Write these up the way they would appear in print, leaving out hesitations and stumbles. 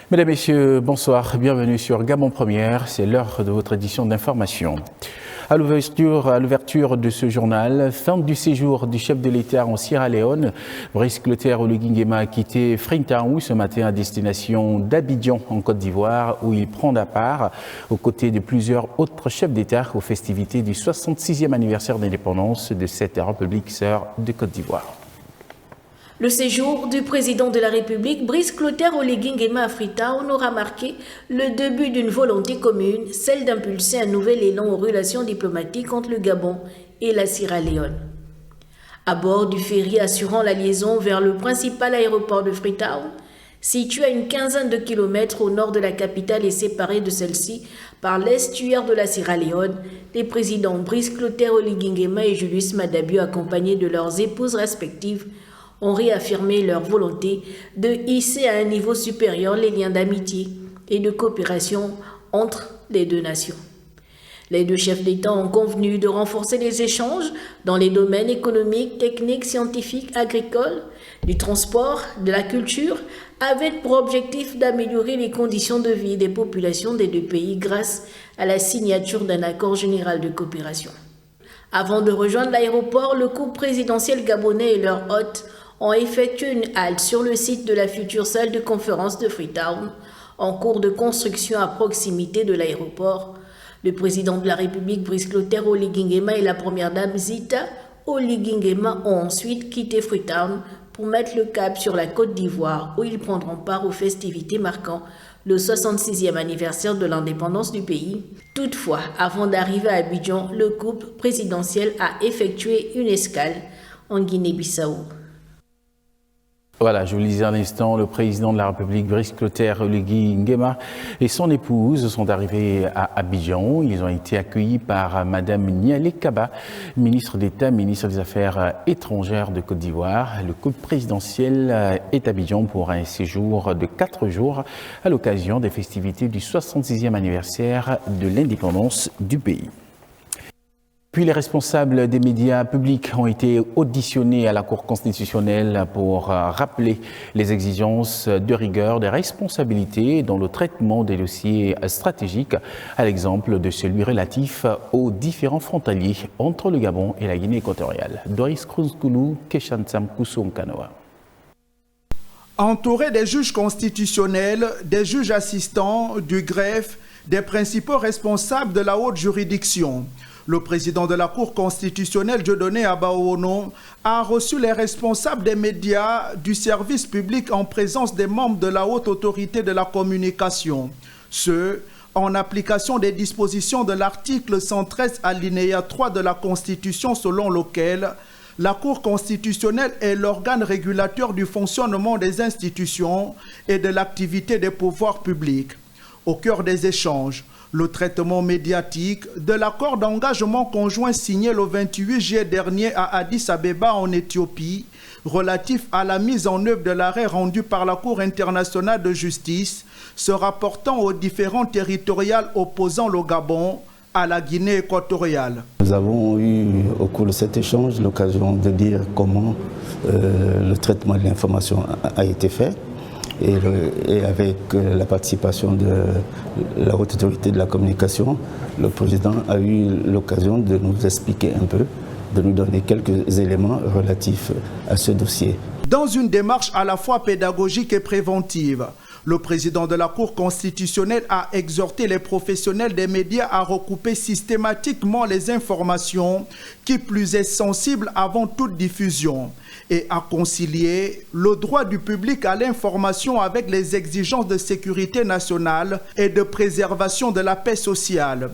Mesdames, Messieurs, bonsoir, bienvenue sur Gabon Première, c'est l'heure de votre édition d'information. À l'ouverture de ce journal, fin du séjour du chef de l'État en Sierra Leone, Brice Clotaire Oligui Nguema a quitté Freetown ce matin à destination d'Abidjan en Côte d'Ivoire où il prend part aux côtés de plusieurs autres chefs d'État aux festivités du 66e anniversaire d'indépendance de cette République sœur de Côte d'Ivoire. Le séjour du président de la République, Brice Clotaire Oligui Nguema à Freetown, aura marqué le début d'une volonté commune, celle d'impulser un nouvel élan aux relations diplomatiques entre le Gabon et la Sierra Leone. À bord du ferry assurant la liaison vers le principal aéroport de Freetown, situé à une quinzaine de kilomètres au nord de la capitale et séparé de celle-ci par l'estuaire de la Sierra Leone, les présidents Brice Clotaire Oligui Nguema et Julius Maada Bio, accompagnés de leurs épouses respectives, ont réaffirmé leur volonté de hisser à un niveau supérieur les liens d'amitié et de coopération entre les deux nations. Les deux chefs d'État ont convenu de renforcer les échanges dans les domaines économiques, techniques, scientifiques, agricoles, du transport, de la culture, avec pour objectif d'améliorer les conditions de vie des populations des deux pays grâce à la signature d'un accord général de coopération. Avant de rejoindre l'aéroport, le couple présidentiel gabonais et leur hôte ont effectué une halte sur le site de la future salle de conférence de Freetown, en cours de construction à proximité de l'aéroport. Le président de la République, Brice Clotaire Oligui Nguema, et la première dame Zita Oligui Nguema ont ensuite quitté Freetown pour mettre le cap sur la Côte d'Ivoire, où ils prendront part aux festivités marquant le 66e anniversaire de l'indépendance du pays. Toutefois, avant d'arriver à Abidjan, le couple présidentiel a effectué une escale en Guinée-Bissau. Voilà, je vous le disais à l'instant, le président de la République, Brice Clotaire Oligui Nguema, et son épouse sont arrivés à Abidjan. Ils ont été accueillis par Madame Nialé Kaba, ministre d'État, ministre des Affaires étrangères de Côte d'Ivoire. Le couple présidentiel est à Abidjan pour un séjour de 4 jours à l'occasion des festivités du 66e anniversaire de l'indépendance du pays. Puis les responsables des médias publics ont été auditionnés à la Cour constitutionnelle pour rappeler les exigences de rigueur, de responsabilité dans le traitement des dossiers stratégiques, à l'exemple de celui relatif aux différents frontaliers entre le Gabon et la Guinée équatoriale. Doris Kruzkoulou, Keshansam Koussounkanoa. Entouré des juges constitutionnels, des juges assistants, du greffe, des principaux responsables de la haute juridiction, le président de la Cour constitutionnelle, Dieudonné Abaono, a reçu les responsables des médias du service public en présence des membres de la haute autorité de la communication. Ce, en application des dispositions de l'article 113 alinéa 3 de la Constitution selon lequel la Cour constitutionnelle est l'organe régulateur du fonctionnement des institutions et de l'activité des pouvoirs publics. Au cœur des échanges, le traitement médiatique de l'accord d'engagement conjoint signé le 28 juillet dernier à Addis Abeba en Éthiopie, relatif à la mise en œuvre de l'arrêt rendu par la Cour internationale de justice, se rapportant aux différents territoriales opposant le Gabon à la Guinée équatoriale. Nous avons eu au cours de cet échange l'occasion de dire comment le traitement de l'information a été fait. Et avec la participation de la haute autorité de la communication, le président a eu l'occasion de nous expliquer un peu, de nous donner quelques éléments relatifs à ce dossier. Dans une démarche à la fois pédagogique et préventive, le président de la Cour constitutionnelle a exhorté les professionnels des médias à recouper systématiquement les informations qui plus est sensible avant toute diffusion et à concilier le droit du public à l'information avec les exigences de sécurité nationale et de préservation de la paix sociale.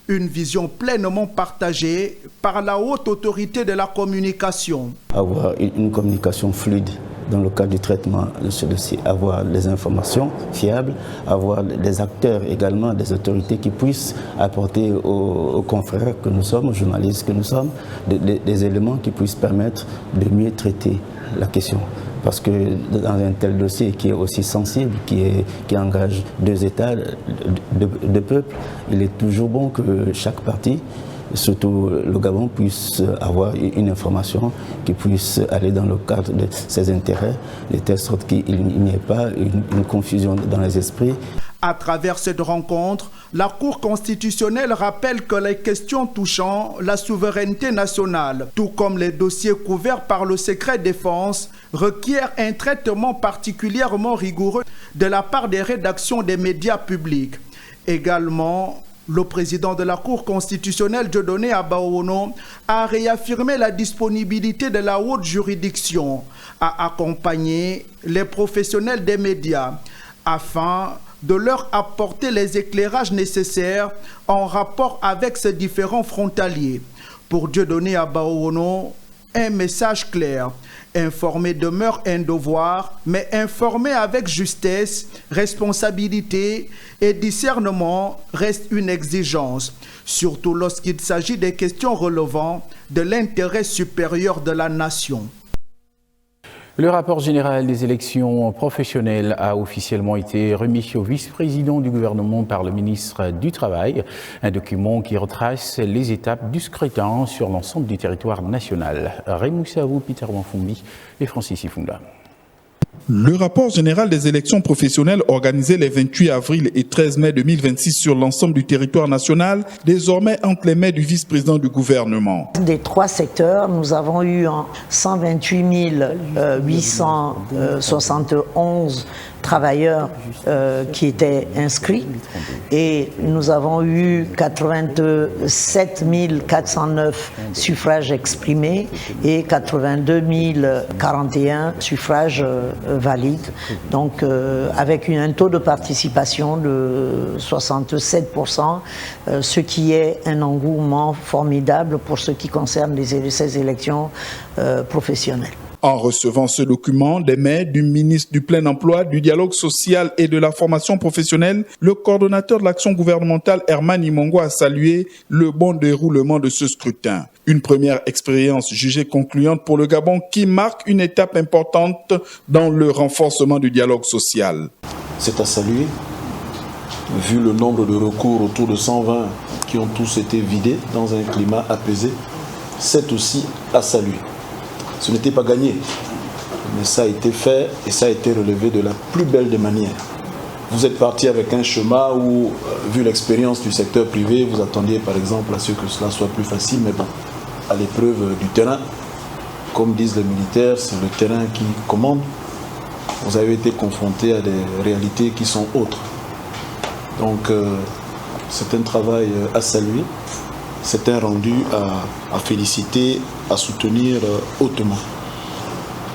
Une vision pleinement partagée par la haute autorité de la communication. Avoir une communication fluide dans le cadre du traitement de ce dossier, avoir des informations fiables, avoir des acteurs également, des autorités qui puissent apporter aux confrères que nous sommes, aux journalistes que nous sommes, des éléments qui puissent permettre de mieux traiter la question. Parce que dans un tel dossier qui est aussi sensible, qui engage 2 États, 2 peuples, il est toujours bon que chaque partie surtout le Gabon, puisse avoir une information qui puisse aller dans le cadre de ses intérêts, de telle sorte qu'il n'y ait pas une confusion dans les esprits. À travers cette rencontre, la Cour constitutionnelle rappelle que les questions touchant la souveraineté nationale, tout comme les dossiers couverts par le secret défense, requièrent un traitement particulièrement rigoureux de la part des rédactions des médias publics. Également, le président de la Cour constitutionnelle, Dieudonné Abaono, a réaffirmé la disponibilité de la haute juridiction à accompagner les professionnels des médias afin de leur apporter les éclairages nécessaires en rapport avec ces différents frontaliers. Pour Dieudonné Abaono, un message clair. Informer demeure un devoir, mais informer avec justesse, responsabilité et discernement reste une exigence, surtout lorsqu'il s'agit des questions relevant de l'intérêt supérieur de la nation. Le rapport général des élections professionnelles a officiellement été remis au vice-président du gouvernement par le ministre du Travail, un document qui retrace les étapes du scrutin sur l'ensemble du territoire national. Raymond Savou, Peter Wanfumbi et Francis Ifunda. Le rapport général des élections professionnelles organisé les 28 avril et 13 mai 2026 sur l'ensemble du territoire national, désormais entre les mains du vice-président du gouvernement. Des trois secteurs, nous avons eu 128 871 travailleurs qui étaient inscrits et nous avons eu 87 409 suffrages exprimés et 82 041 suffrages valides, donc avec un taux de participation de 67%, ce qui est un engouement formidable pour ce qui concerne ces élections professionnelles. En recevant ce document des mains du ministre du Plein Emploi, du Dialogue social et de la formation professionnelle, le coordonnateur de l'action gouvernementale Herman Imongo a salué le bon déroulement de ce scrutin. Une première expérience jugée concluante pour le Gabon qui marque une étape importante dans le renforcement du dialogue social. C'est à saluer, vu le nombre de recours autour de 120 qui ont tous été vidés dans un climat apaisé. C'est aussi à saluer. Ce n'était pas gagné, mais ça a été fait et ça a été relevé de la plus belle des manières. Vous êtes parti avec un chemin où, vu l'expérience du secteur privé, vous attendiez par exemple à ce que cela soit plus facile, mais bon, à l'épreuve du terrain, comme disent les militaires, c'est le terrain qui commande. Vous avez été confronté à des réalités qui sont autres. Donc, c'est un travail à saluer. C'est un rendu à féliciter, à soutenir hautement.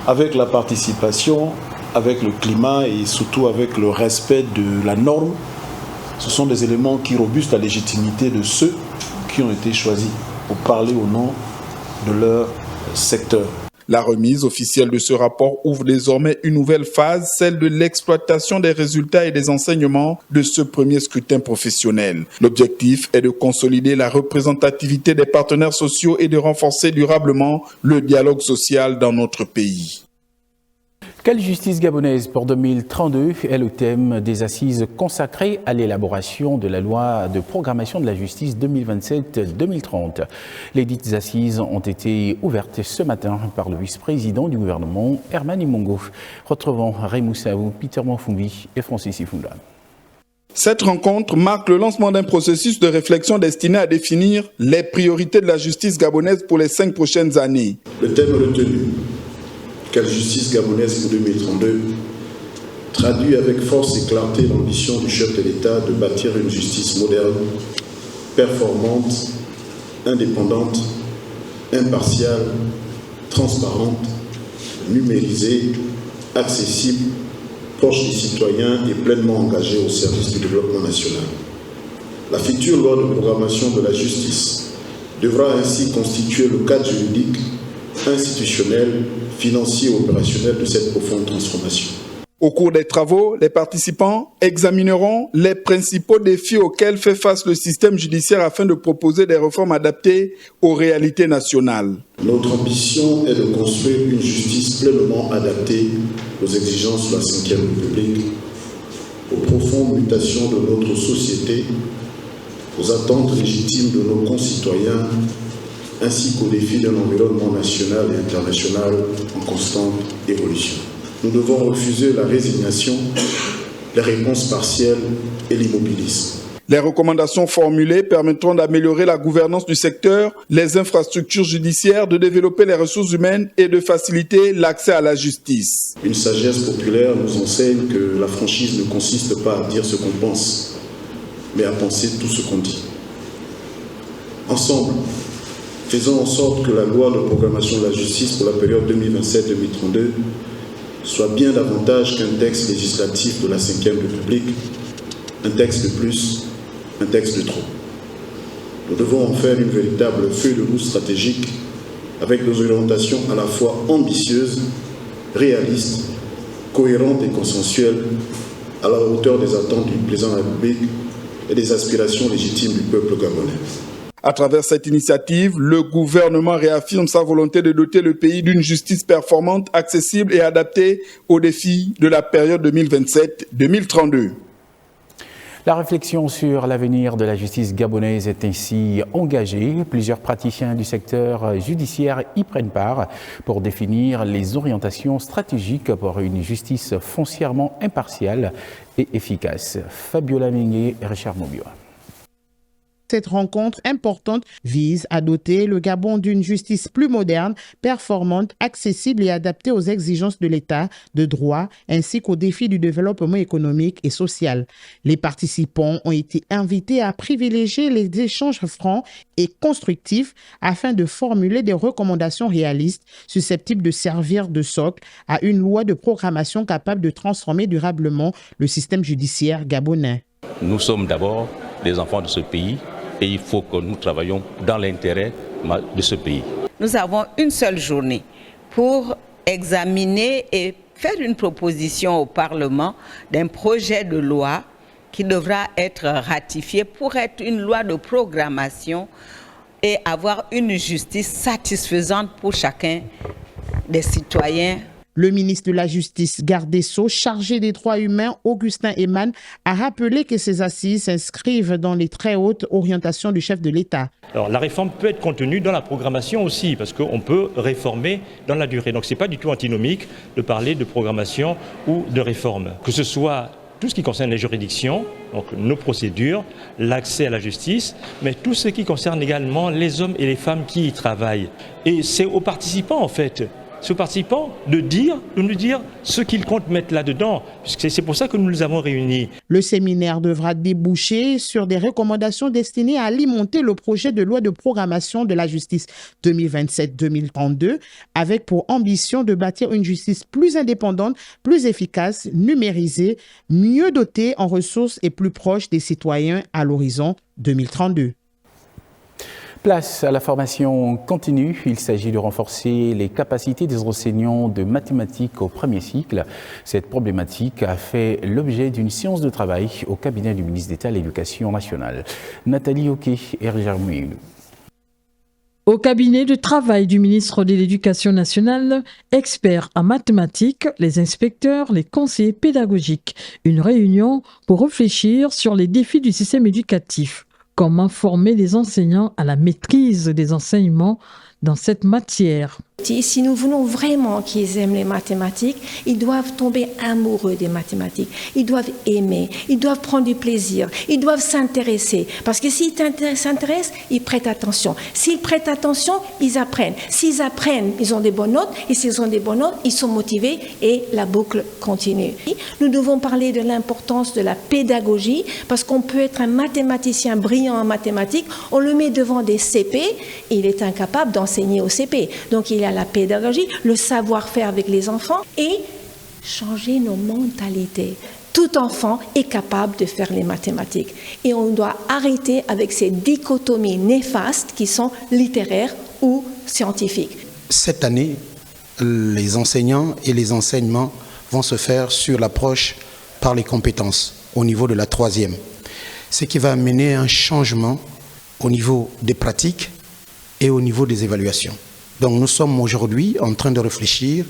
Avec la participation, avec le climat et surtout avec le respect de la norme, ce sont des éléments qui robustent la légitimité de ceux qui ont été choisis pour parler au nom de leur secteur. La remise officielle de ce rapport ouvre désormais une nouvelle phase, celle de l'exploitation des résultats et des enseignements de ce premier scrutin professionnel. L'objectif est de consolider la représentativité des partenaires sociaux et de renforcer durablement le dialogue social dans notre pays. Quelle justice gabonaise pour 2032 est le thème des assises consacrées à l'élaboration de la loi de programmation de la justice 2027-2030. Les dites assises ont été ouvertes ce matin par le vice-président du gouvernement, Herman Imongo. Retrouvons Raymond Savou, Peter Wanfumbi et Francis Ifunda. Cette rencontre marque le lancement d'un processus de réflexion destiné à définir les priorités de la justice gabonaise pour les 5 prochaines années. Le thème retenu, quelle justice gabonaise pour 2032, traduit avec force et clarté l'ambition du chef de l'État de bâtir une justice moderne, performante, indépendante, impartiale, transparente, numérisée, accessible, proche des citoyens et pleinement engagée au service du développement national. La future loi de programmation de la justice devra ainsi constituer le cadre juridique, institutionnel, financier et opérationnel de cette profonde transformation. Au cours des travaux, les participants examineront les principaux défis auxquels fait face le système judiciaire afin de proposer des réformes adaptées aux réalités nationales. Notre ambition est de construire une justice pleinement adaptée aux exigences de la Ve République, aux profondes mutations de notre société, aux attentes légitimes de nos concitoyens ainsi qu'aux défis d'un environnement national et international en constante évolution. Nous devons refuser la résignation, les réponses partielles et l'immobilisme. Les recommandations formulées permettront d'améliorer la gouvernance du secteur, les infrastructures judiciaires, de développer les ressources humaines et de faciliter l'accès à la justice. Une sagesse populaire nous enseigne que la franchise ne consiste pas à dire ce qu'on pense, mais à penser tout ce qu'on dit. Ensemble, faisons en sorte que la loi de programmation de la justice pour la période 2027-2032 soit bien davantage qu'un texte législatif de la Ve République, un texte de plus, un texte de trop. Nous devons en faire une véritable feuille de route stratégique avec des orientations à la fois ambitieuses, réalistes, cohérentes et consensuelles, à la hauteur des attentes du président de la République et des aspirations légitimes du peuple gabonais. À travers cette initiative, le gouvernement réaffirme sa volonté de doter le pays d'une justice performante, accessible et adaptée aux défis de la période 2027-2032. La réflexion sur l'avenir de la justice gabonaise est ainsi engagée. Plusieurs praticiens du secteur judiciaire y prennent part pour définir les orientations stratégiques pour une justice foncièrement impartiale et efficace. Fabiola Mengue et Richard Mobio. Cette rencontre importante vise à doter le Gabon d'une justice plus moderne, performante, accessible et adaptée aux exigences de l'État, de droit, ainsi qu'aux défis du développement économique et social. Les participants ont été invités à privilégier les échanges francs et constructifs afin de formuler des recommandations réalistes susceptibles de servir de socle à une loi de programmation capable de transformer durablement le système judiciaire gabonais. Nous sommes d'abord les enfants de ce pays. Et il faut que nous travaillions dans l'intérêt de ce pays. Nous avons une seule journée pour examiner et faire une proposition au Parlement d'un projet de loi qui devra être ratifié pour être une loi de programmation et avoir une justice satisfaisante pour chacun des citoyens. Le ministre de la Justice, garde des Sceaux, chargé des droits humains, Augustin Eman, a rappelé que ces assises s'inscrivent dans les très hautes orientations du chef de l'État. Alors la réforme peut être contenue dans la programmation aussi, parce qu'on peut réformer dans la durée. Donc ce n'est pas du tout antinomique de parler de programmation ou de réforme. Que ce soit tout ce qui concerne les juridictions, donc nos procédures, l'accès à la justice, mais tout ce qui concerne également les hommes et les femmes qui y travaillent. Et c'est aux participants en fait. C'est aux participants de nous dire ce qu'ils comptent mettre là-dedans, puisque c'est pour ça que nous les avons réunis. Le séminaire devra déboucher sur des recommandations destinées à alimenter le projet de loi de programmation de la justice 2027-2032, avec pour ambition de bâtir une justice plus indépendante, plus efficace, numérisée, mieux dotée en ressources et plus proche des citoyens à l'horizon 2032. Place à la formation continue. Il s'agit de renforcer les capacités des enseignants de mathématiques au premier cycle. Cette problématique a fait l'objet d'une séance de travail au cabinet du ministre d'État à l'Éducation nationale. Nathalie Oquet et Richard Mouilou. Au cabinet de travail du ministre de l'Éducation nationale, experts en mathématiques, les inspecteurs, les conseillers pédagogiques. Une réunion pour réfléchir sur les défis du système éducatif. Comment former les enseignants à la maîtrise des enseignements dans cette matière? Si nous voulons vraiment qu'ils aiment les mathématiques, ils doivent tomber amoureux des mathématiques. Ils doivent aimer, ils doivent prendre du plaisir, ils doivent s'intéresser. Parce que s'ils s'intéressent, ils prêtent attention. S'ils prêtent attention, ils apprennent. S'ils apprennent, ils ont des bonnes notes. Et s'ils ont des bonnes notes, ils sont motivés et la boucle continue. Nous devons parler de l'importance de la pédagogie parce qu'on peut être un mathématicien brillant en mathématiques, on le met devant des CP, et il est incapable d'enseigner au CP. Donc il y a la pédagogie, le savoir-faire avec les enfants et changer nos mentalités. Tout enfant est capable de faire les mathématiques et on doit arrêter avec ces dichotomies néfastes qui sont littéraires ou scientifiques. Cette année, les enseignants et les enseignements vont se faire sur l'approche par les compétences au niveau de la 3e, ce qui va amener un changement au niveau des pratiques et au niveau des évaluations. Donc nous sommes aujourd'hui en train de réfléchir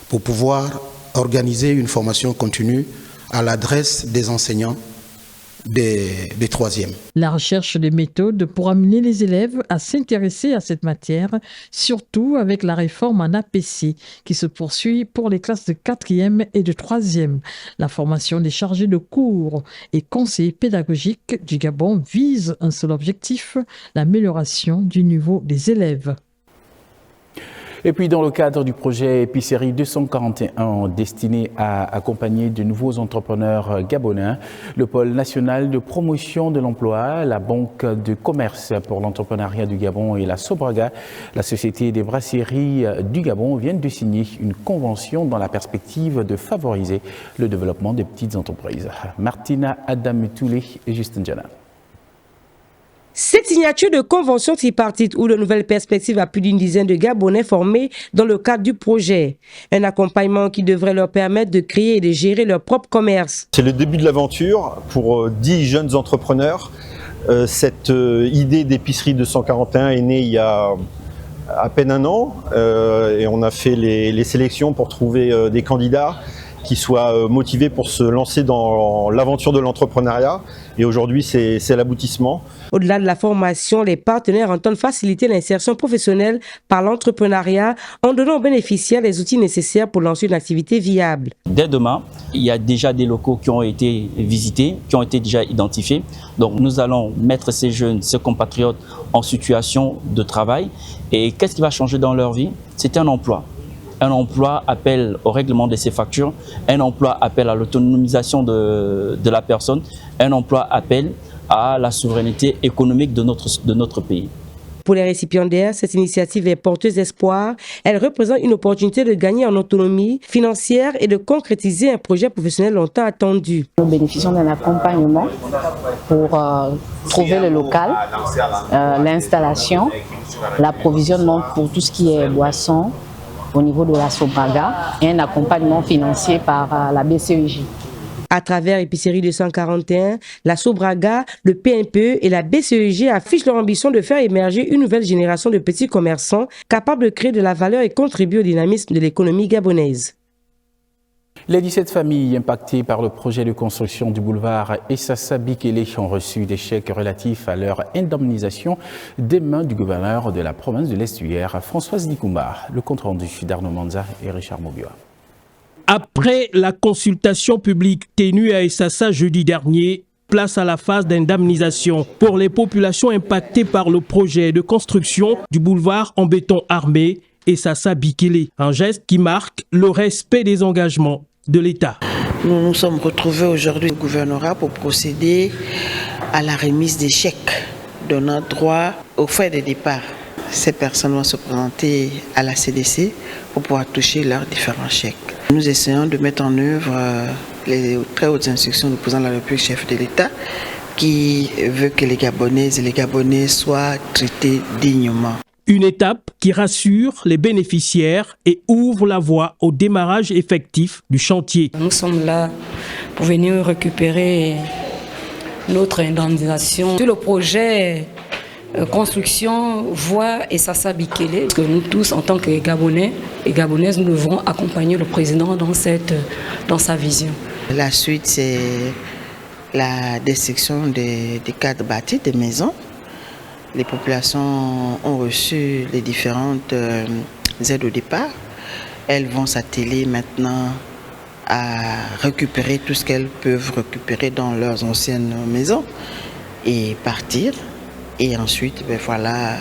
pour pouvoir organiser une formation continue à l'adresse des enseignants des troisièmes. La recherche des méthodes pour amener les élèves à s'intéresser à cette matière, surtout avec la réforme en APC qui se poursuit pour les classes de 4e et de 3e. La formation des chargés de cours et conseillers pédagogiques du Gabon vise un seul objectif, l'amélioration du niveau des élèves. Et puis dans le cadre du projet Épicerie 241 destiné à accompagner de nouveaux entrepreneurs gabonais, le pôle national de promotion de l'emploi, la Banque de commerce pour l'entrepreneuriat du Gabon et la Sobraga, la Société des brasseries du Gabon, viennent de signer une convention dans la perspective de favoriser le développement des petites entreprises. Martina Adam-Toulé et Justin Jana. Cette signature de convention tripartite ouvre de nouvelles perspectives à plus d'une dizaine de Gabonais formés dans le cadre du projet. Un accompagnement qui devrait leur permettre de créer et de gérer leur propre commerce. C'est le début de l'aventure pour 10 jeunes entrepreneurs. Cette idée d'épicerie 241 est née il y a à peine un an et on a fait les sélections pour trouver des candidats qui soient motivés pour se lancer dans l'aventure de l'entrepreneuriat. Et aujourd'hui, c'est l'aboutissement. Au-delà de la formation, les partenaires entendent faciliter l'insertion professionnelle par l'entrepreneuriat en donnant aux bénéficiaires les outils nécessaires pour lancer une activité viable. Dès demain, il y a déjà des locaux qui ont été visités, qui ont été déjà identifiés. Donc nous allons mettre ces jeunes, ces compatriotes en situation de travail. Et qu'est-ce qui va changer dans leur vie? C'est un emploi. Un emploi appelle au règlement de ses factures, un emploi appelle à l'autonomisation de la personne, un emploi appelle à la souveraineté économique de notre pays. Pour les récipiendaires, cette initiative est porteuse d'espoir. Elle représente une opportunité de gagner en autonomie financière et de concrétiser un projet professionnel longtemps attendu. Nous bénéficions d'un accompagnement pour trouver le local, l'installation, l'approvisionnement pour tout ce qui est boissons, au niveau de la Sobraga et un accompagnement financier par la BCEJ. À travers Épicerie 241, la Sobraga, le PNPE et la BCEJ affichent leur ambition de faire émerger une nouvelle génération de petits commerçants capables de créer de la valeur et contribuer au dynamisme de l'économie gabonaise. Les 17 familles impactées par le projet de construction du boulevard Essassa Bikele ont reçu des chèques relatifs à leur indemnisation des mains du gouverneur de la province de l'Estuaire, Françoise Dikoumba. Le compte-rendu d'Arnaud Manza et Richard Mobioa. Après la consultation publique tenue à Essassa jeudi dernier, place à la phase d'indemnisation pour les populations impactées par le projet de construction du boulevard en béton armé Essassa Bikele, un geste qui marque le respect des engagements de l'État. Nous nous sommes retrouvés aujourd'hui au gouvernorat pour procéder à la remise des chèques donnant droit aux frais de départ. Ces personnes vont se présenter à la CDC pour pouvoir toucher leurs différents chèques. Nous essayons de mettre en œuvre les très hautes instructions du président de la République, chef de l'État, qui veut que les Gabonaises et les Gabonais soient traités dignement. Une étape qui rassure les bénéficiaires et ouvre la voie au démarrage effectif du chantier. Nous sommes là pour venir récupérer notre indemnisation. Sur le projet construction voie Essassa Bikele, parce que nous tous, en tant que Gabonais et Gabonaises, nous devons accompagner le président dans sa vision. La suite, c'est la destruction des cadres bâtis, des maisons. Les populations ont reçu les différentes aides au départ. Elles vont s'atteler maintenant à récupérer tout ce qu'elles peuvent récupérer dans leurs anciennes maisons et partir. Et ensuite, voilà,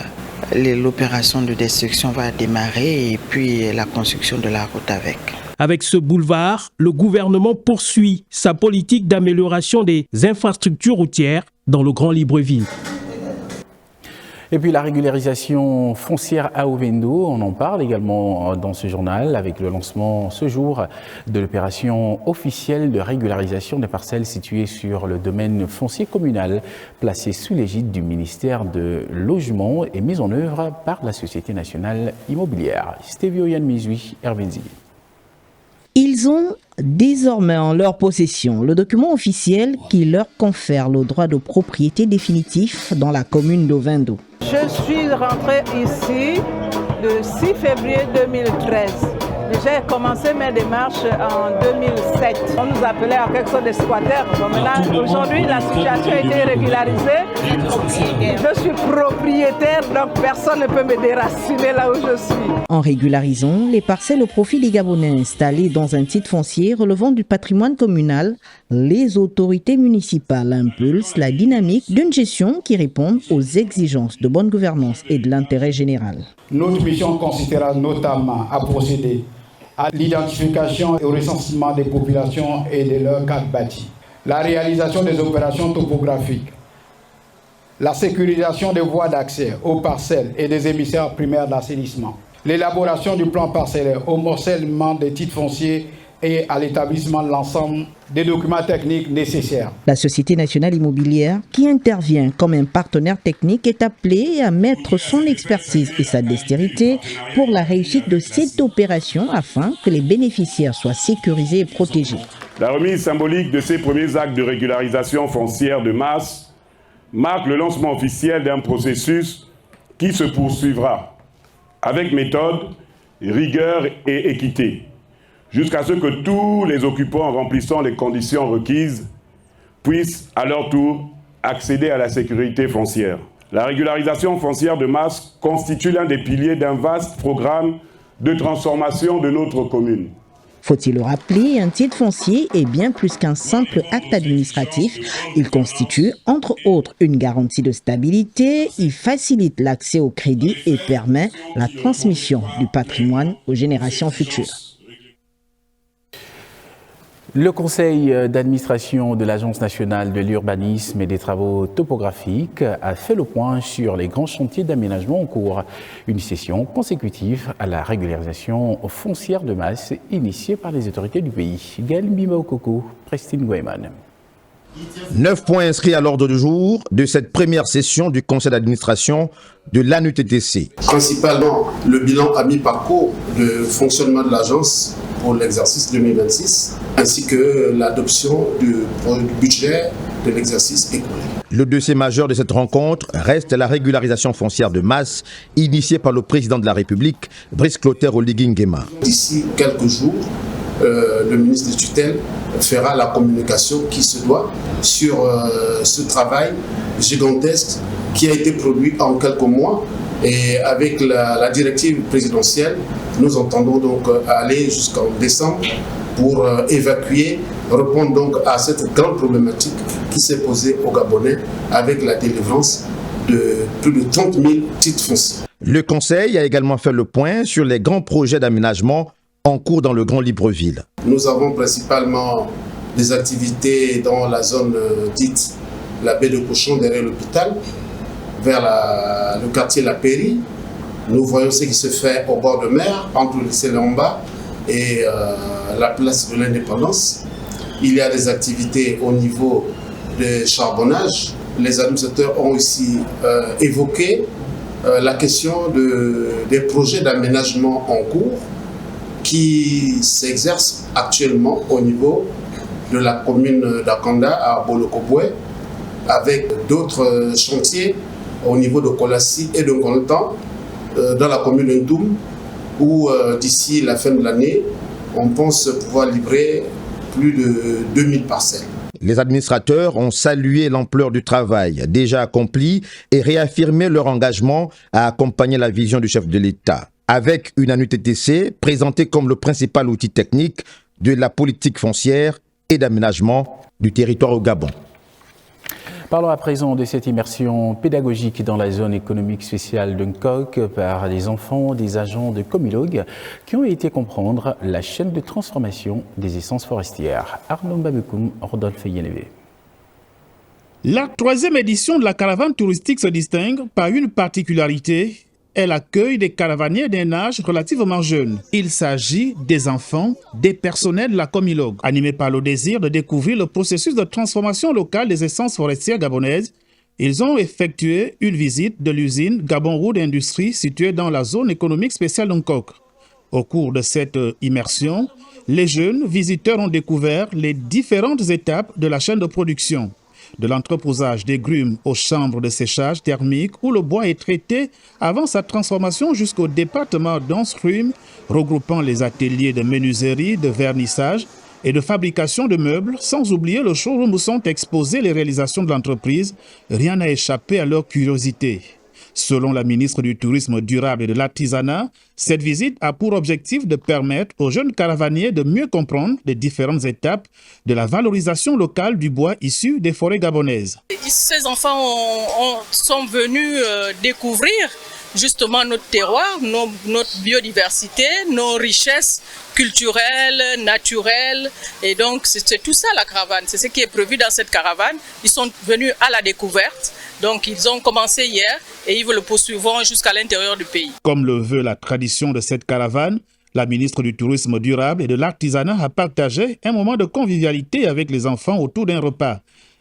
l'opération de destruction va démarrer et puis la construction de la route avec. Avec ce boulevard, le gouvernement poursuit sa politique d'amélioration des infrastructures routières dans le Grand Libreville. Et puis la régularisation foncière à Ovendo, on en parle également dans ce journal avec le lancement ce jour de l'opération officielle de régularisation des parcelles situées sur le domaine foncier communal placé sous l'égide du ministère de Logement et mise en œuvre par la Société nationale immobilière. Stevio Yann Mizui, Ervenzi. Ils ont désormais en leur possession le document officiel qui leur confère le droit de propriété définitif dans la commune d'Ovendo. Je suis rentrée ici le 6 février 2013. J'ai commencé mes démarches en 2007. On nous appelait en quelque sorte des squatteurs. Aujourd'hui, la situation a été régularisée. Je suis propriétaire, donc personne ne peut me déraciner là où je suis. En régularisant les parcelles au profit des Gabonais installés dans un titre foncier relevant du patrimoine communal, les autorités municipales impulsent la dynamique d'une gestion qui répond aux exigences de bonne gouvernance et de l'intérêt général. Notre mission consistera notamment à procéder à l'identification et au recensement des populations et de leurs cadres bâtis, la réalisation des opérations topographiques, la sécurisation des voies d'accès aux parcelles et des émissaires primaires d'assainissement, l'élaboration du plan parcellaire au morcellement des titres fonciers et à l'établissement de l'ensemble des documents techniques nécessaires. La Société nationale immobilière, qui intervient comme un partenaire technique, est appelée à mettre son expertise et sa dextérité pour la réussite de cette opération afin que les bénéficiaires soient sécurisés et protégés. La remise symbolique de ces premiers actes de régularisation foncière de masse marque le lancement officiel d'un processus qui se poursuivra avec méthode, rigueur et équité, jusqu'à ce que tous les occupants remplissant les conditions requises puissent à leur tour accéder à la sécurité foncière. La régularisation foncière de masse constitue l'un des piliers d'un vaste programme de transformation de notre commune. Faut-il le rappeler, un titre foncier est bien plus qu'un simple acte administratif. Il constitue, entre autres, une garantie de stabilité, il facilite l'accès au crédit et permet la transmission du patrimoine aux générations futures. Le conseil d'administration de l'Agence nationale de l'urbanisme et des travaux topographiques a fait le point sur les grands chantiers d'aménagement en cours. Une session consécutive à la régularisation foncière de masse initiée par les autorités du pays. Gaël Mbima-Okoko, Prestine Guayman. 9 points inscrits à l'ordre du jour de cette première session du conseil d'administration de l'ANUTTC. Principalement, le bilan à mi-parcours de fonctionnement de l'agence pour l'exercice 2026, ainsi que l'adoption du budget de l'exercice écoulé. Le dossier majeur de cette rencontre reste la régularisation foncière de masse initiée par le président de la République, Brice Clotaire Oligui Nguema. D'ici quelques jours, le ministre de tutelle fera la communication qui se doit sur ce travail gigantesque qui a été produit en quelques mois. Et avec la directive présidentielle, nous entendons donc aller jusqu'en décembre pour évacuer, répondre donc à cette grande problématique qui s'est posée aux Gabonais avec la délivrance de plus de 30 000 titres fonciers. Le Conseil a également fait le point sur les grands projets d'aménagement en cours dans le Grand Libreville. Nous avons principalement des activités dans la zone dite la baie de Cochon derrière l'hôpital, vers le quartier La Pairie. Nous voyons ce qui se fait au bord de mer, entre le Célamba et la place de l'Indépendance. Il y a des activités au niveau du charbonnage. Les administrateurs ont aussi évoqué la question des projets d'aménagement en cours qui s'exercent actuellement au niveau de la commune d'Akanda à Bolokobwe, avec d'autres chantiers au niveau de Kolassi et de Ngontan, dans la commune de Ndoum, où d'ici la fin de l'année, on pense pouvoir livrer plus de 2000 parcelles. Les administrateurs ont salué l'ampleur du travail déjà accompli et réaffirmé leur engagement à accompagner la vision du chef de l'État, avec une ANUTTC présentée comme le principal outil technique de la politique foncière et d'aménagement du territoire au Gabon. Parlons à présent de cette immersion pédagogique dans la zone économique spéciale d'Uncock par des enfants des agents de Comilog qui ont été comprendre la chaîne de transformation des essences forestières. Arnaud Babekoum, Rodolphe Yénévé. La 3e édition de la caravane touristique se distingue par une particularité. Elle accueille des caravaniers d'un âge relativement jeune. Il s'agit des enfants, des personnels de la Comilog, animés par le désir de découvrir le processus de transformation locale des essences forestières gabonaises. Ils ont effectué une visite de l'usine Gabon Roux d'Industrie située dans la zone économique spéciale d'Uncock. Au cours de cette immersion, les jeunes visiteurs ont découvert les différentes étapes de la chaîne de production. de l'entreposage des grumes aux chambres de séchage thermique où le bois est traité avant sa transformation jusqu'au département d'Onstruim, regroupant les ateliers de menuiserie, de vernissage et de fabrication de meubles, sans oublier le showroom où sont exposées les réalisations de l'entreprise. Rien n'a échappé à leur curiosité. Selon la ministre du Tourisme durable et de l'Artisanat, cette visite a pour objectif de permettre aux jeunes caravaniers de mieux comprendre les différentes étapes de la valorisation locale du bois issu des forêts gabonaises. Ces enfants sont venus découvrir justement notre terroir, notre biodiversité, nos richesses culturelles, naturelles. Et donc c'est tout ça la caravane, c'est ce qui est prévu dans cette caravane. Ils sont venus à la découverte. Donc ils ont commencé hier et ils le poursuivront jusqu'à l'intérieur du pays. Comme le veut la tradition de cette caravane, la ministre du Tourisme durable et de l'Artisanat a partagé un moment de convivialité avec les enfants autour d'un repas.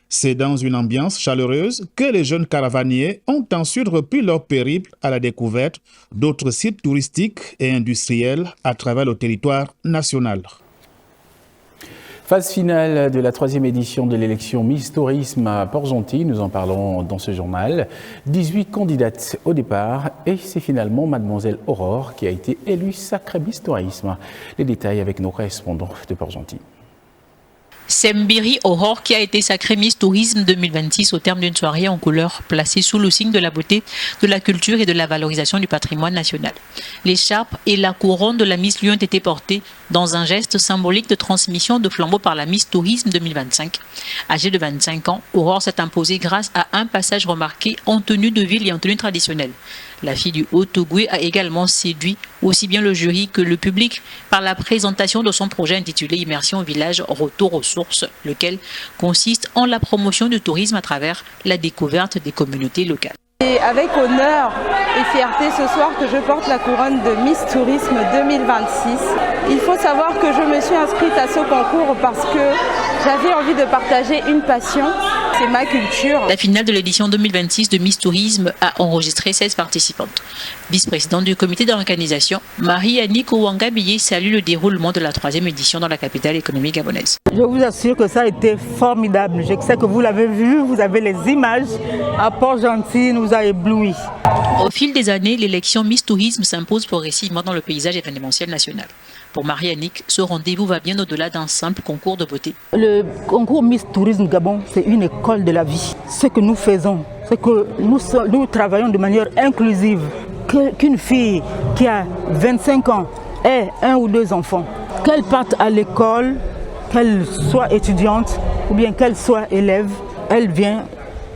C'est dans une ambiance chaleureuse que les jeunes caravaniers ont ensuite repris leur périple à la découverte d'autres sites touristiques et industriels à travers le territoire national. Phase finale de la 3e édition de l'élection Miss Tourisme à Port-Gentil. Nous en parlons dans ce journal. 18 candidates au départ et c'est finalement Mademoiselle Aurore qui a été élue sacrée Miss Tourisme. Les détails avec nos correspondants de Port-Gentil. C'est Mbiri Aurore qui a été sacrée Miss Tourisme 2026 au terme d'une soirée en couleur placée sous le signe de la beauté, de la culture et de la valorisation du patrimoine national. L'écharpe et la couronne de la Miss lui ont été portées dans un geste symbolique de transmission de flambeau par la Miss Tourisme 2025. Âgée de 25 ans, Aurore s'est imposée grâce à un passage remarqué en tenue de ville et en tenue traditionnelle. La fille du Haut-Togoé a également séduit aussi bien le jury que le public par la présentation de son projet intitulé Immersion au village, retour aux sources, lequel consiste en la promotion du tourisme à travers la découverte des communautés locales. C'est avec honneur et fierté ce soir que je porte la couronne de Miss Tourisme 2026. Il faut savoir que je me suis inscrite à ce concours parce que j'avais envie de partager une passion, c'est ma culture. La finale de l'édition 2026 de Miss Tourisme a enregistré 16 participantes. Vice-présidente du comité d'organisation, Marie-Annick Ouangabiye salue le déroulement de la 3e édition dans la capitale économique gabonaise. Je vous assure que ça a été formidable. Je sais que vous l'avez vu, vous avez les images. À Port-Gentil, nous a éblouis. Au fil des années, l'élection Miss Tourisme s'impose progressivement dans le paysage événementiel national. Pour Marie-Annick, ce rendez-vous va bien au-delà d'un simple concours de beauté. Le concours Miss Tourisme Gabon, c'est une école de la vie. Ce que nous faisons, c'est que nous travaillons de manière inclusive. Qu'une fille qui a 25 ans ait 1 ou 2 enfants, qu'elle parte à l'école, qu'elle soit étudiante ou bien qu'elle soit élève, elle vient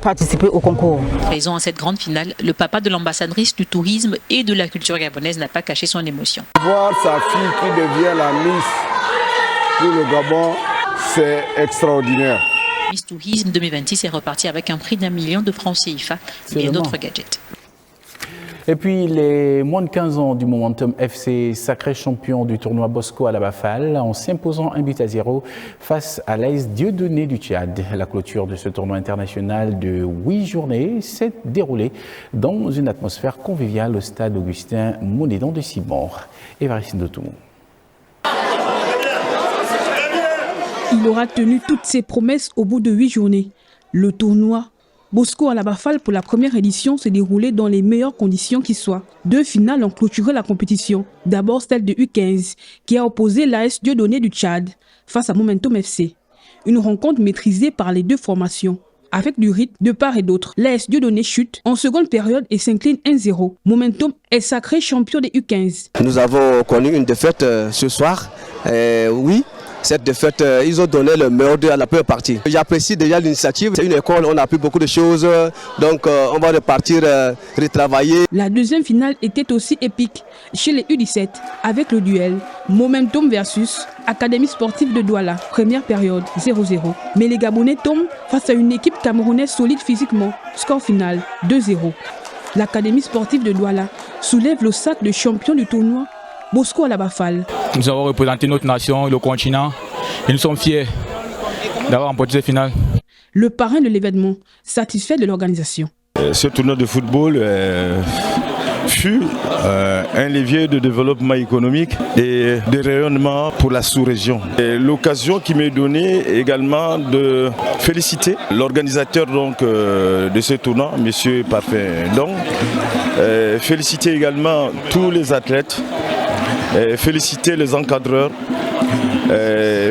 participer au concours. Présent à cette grande finale, le papa de l'ambassadrice du tourisme et de la culture gabonaise n'a pas caché son émotion. Voir sa fille qui devient la Miss pour le Gabon, c'est extraordinaire. Miss Tourisme 2026 est reparti avec un prix d'1 million de francs CFA et d'autres gadgets. Et puis les moins de 15 ans du Momentum FC, sacré champion du tournoi Bosco à la Bafale, en s'imposant 1-0 face à l'AS Dieudonné du Tchad. La clôture de ce tournoi international de 8 journées s'est déroulée dans une atmosphère conviviale au stade Augustin Monedon de Cibor. Évariste Dotoumou. Il aura tenu toutes ses promesses au bout de 8 journées. Le tournoi Bosco à la Bafale pour la première édition s'est déroulé dans les meilleures conditions qui soient. 2 finales ont clôturé la compétition. D'abord celle de U15 qui a opposé l'AS Dieudonné du Tchad face à Momentum FC. Une rencontre maîtrisée par les 2 formations. Avec du rythme de part et d'autre, l'AS Dieudonné chute en seconde période et s'incline 1-0. Momentum est sacré champion des U15. Nous avons connu une défaite ce soir. Oui. Cette défaite, ils ont donné le meilleur à la première partie. J'apprécie déjà l'initiative. C'est une école, on a appris beaucoup de choses. Donc on va repartir, retravailler. La deuxième finale était aussi épique chez les U17 avec le duel Momentum versus Académie sportive de Douala. Première période 0-0. Mais les Gabonais tombent face à une équipe camerounaise solide physiquement. Score final 2-0. L'Académie sportive de Douala soulève le sac de champion du tournoi Bosco à la Bafale. Nous avons représenté notre nation, le continent, et nous sommes fiers d'avoir remporté cette finale. Le parrain de l'événement, satisfait de l'organisation. Ce tournoi de football fut un levier de développement économique et de rayonnement pour la sous-région. L'occasion qui m'est donnée également de féliciter l'organisateur de ce tournoi, M. Parfait Ndong, féliciter également tous les athlètes, féliciter les encadreurs,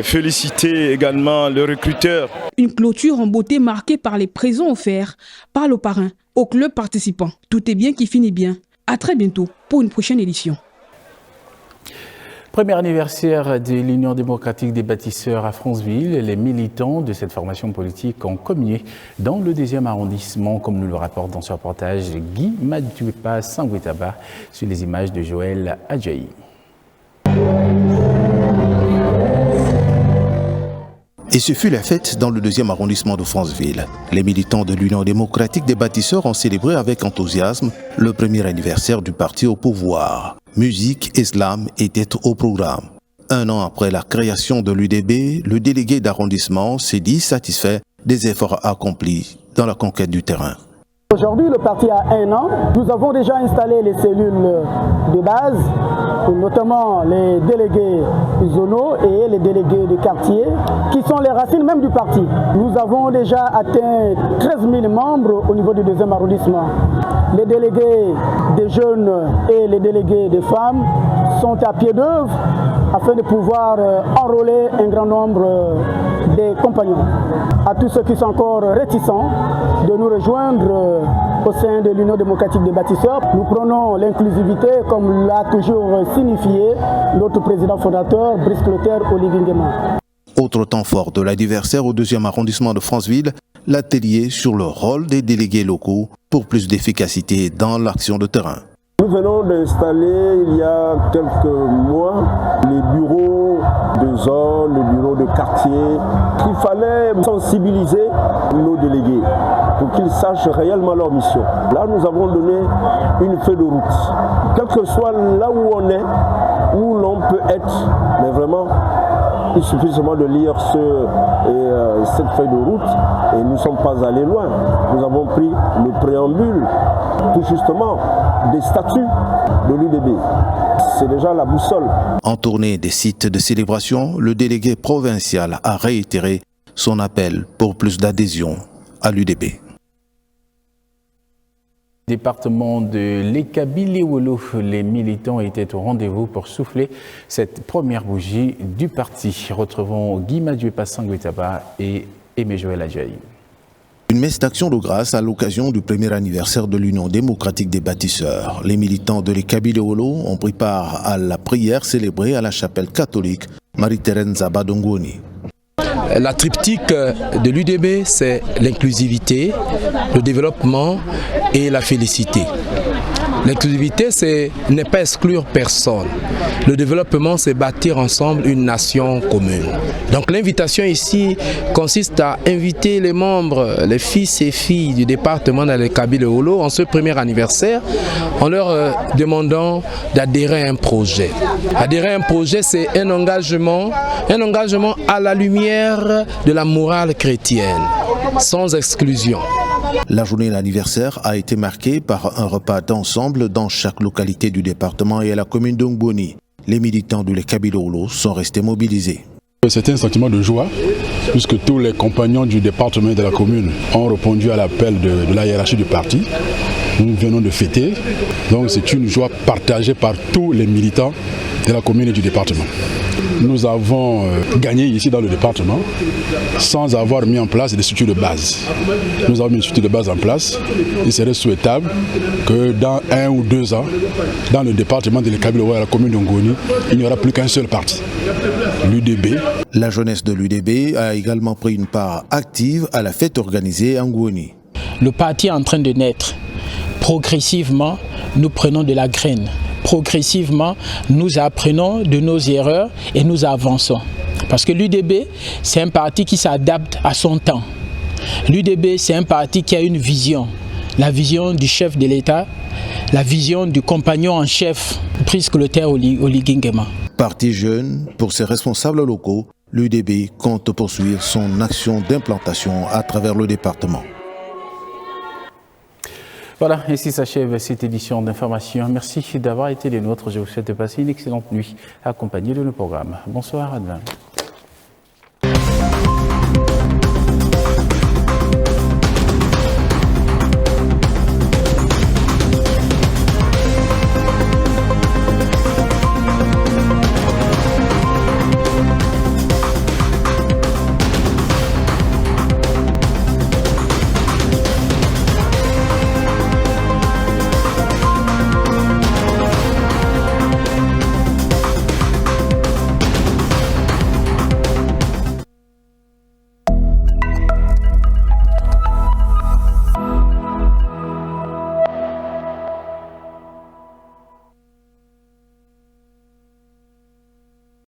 féliciter également le recruteur. Une clôture en beauté marquée par les présents offerts par le parrain au club participant. Tout est bien qui finit bien. À très bientôt pour une prochaine édition. Premier anniversaire de l'Union démocratique des bâtisseurs à Franceville. Les militants de cette formation politique ont communié dans le 2e arrondissement, comme nous le rapporte dans ce reportage Guy Maduepa Sanguetaba sur les images de Joël Adjaï. Et ce fut la fête dans le 2e arrondissement de Franceville. Les militants de l'Union démocratique des bâtisseurs ont célébré avec enthousiasme le premier anniversaire du parti au pouvoir. Musique et slam étaient au programme. Un an après la création de l'UDB, le délégué d'arrondissement s'est dit satisfait des efforts accomplis dans la conquête du terrain. Aujourd'hui, le parti a 1 an. Nous avons déjà installé les cellules de base, notamment les délégués zonaux et les délégués de quartier, qui sont les racines même du parti. Nous avons déjà atteint 13 000 membres au niveau du 2e arrondissement. Les délégués des jeunes et les délégués des femmes sont à pied d'œuvre afin de pouvoir enrôler un grand nombre des compagnons. À tous ceux qui sont encore réticents de nous rejoindre au sein de l'Union démocratique des bâtisseurs, nous prenons l'inclusivité comme l'a toujours signifié notre président fondateur, Brice Clotaire Oligui Nguema. Autre temps fort de l'anniversaire au 2e arrondissement de Franceville, l'atelier sur le rôle des délégués locaux pour plus d'efficacité dans l'action de terrain. Nous venons d'installer il y a quelques mois les bureaux de zone, les bureaux de quartier. Il fallait sensibiliser nos délégués pour qu'ils sachent réellement leur mission. Là, nous avons donné une feuille de route. Quel que soit là où on est, où l'on peut être, mais vraiment, il suffit seulement de lire cette feuille de route et nous ne sommes pas allés loin. Nous avons pris le préambule, tout justement, des statuts de l'UDB. C'est déjà la boussole. En tournée des sites de célébration, le délégué provincial a réitéré son appel pour plus d'adhésion à l'UDB. Département de l'Ekabi-Léwolo, les militants étaient au rendez-vous pour souffler cette première bougie du parti. Retrouvons Guy Maduepa Sanguetaba et Aimé Joël Adjaï. Une messe d'action de grâce à l'occasion du premier anniversaire de l'Union démocratique des bâtisseurs. Les militants de l'Ekabi-Léwolo ont pris part à la prière célébrée à la chapelle catholique Marie-Thérèse Abadongoni. La triptyque de l'UDB, c'est l'inclusivité, le développement et la félicité. L'inclusivité, c'est ne pas exclure personne. Le développement, c'est bâtir ensemble une nation commune. Donc l'invitation ici consiste à inviter les membres, les fils et filles du département de l'Ekabi-Léwolo en ce premier anniversaire en leur demandant d'adhérer à un projet. Adhérer à un projet, c'est un engagement à la lumière de la morale chrétienne, sans exclusion. La journée d'anniversaire a été marquée par un repas d'ensemble dans chaque localité du département et à la commune d'Ongboni. Les militants de l'Ekabi-Léwolo sont restés mobilisés. C'est un sentiment de joie puisque tous les compagnons du département et de la commune ont répondu à l'appel de la hiérarchie du parti. Nous venons de fêter, donc c'est une joie partagée par tous les militants de la commune et du département. Nous avons gagné ici dans le département sans avoir mis en place des structures de base. Nous avons mis une structure de base en place. Il serait souhaitable que dans 1 ou 2 ans, dans le département de l'Ekabi-Léwolo et à la commune d'Ongoni, il n'y aura plus qu'un seul parti, l'UDB. La jeunesse de l'UDB a également pris une part active à la fête organisée à Ngoni. Le parti est en train de naître. Progressivement, nous prenons de la graine. Progressivement, nous apprenons de nos erreurs et nous avançons. Parce que l'UDB, c'est un parti qui s'adapte à son temps. L'UDB, c'est un parti qui a une vision. La vision du chef de l'État, la vision du compagnon en chef, Brice Clotaire Oligui Nguema. Parti jeune, pour ses responsables locaux, l'UDB compte poursuivre son action d'implantation à travers le département. Voilà, ainsi s'achève cette édition d'information. Merci d'avoir été les nôtres. Je vous souhaite de passer une excellente nuit accompagnée de nos programmes. Bonsoir, à demain.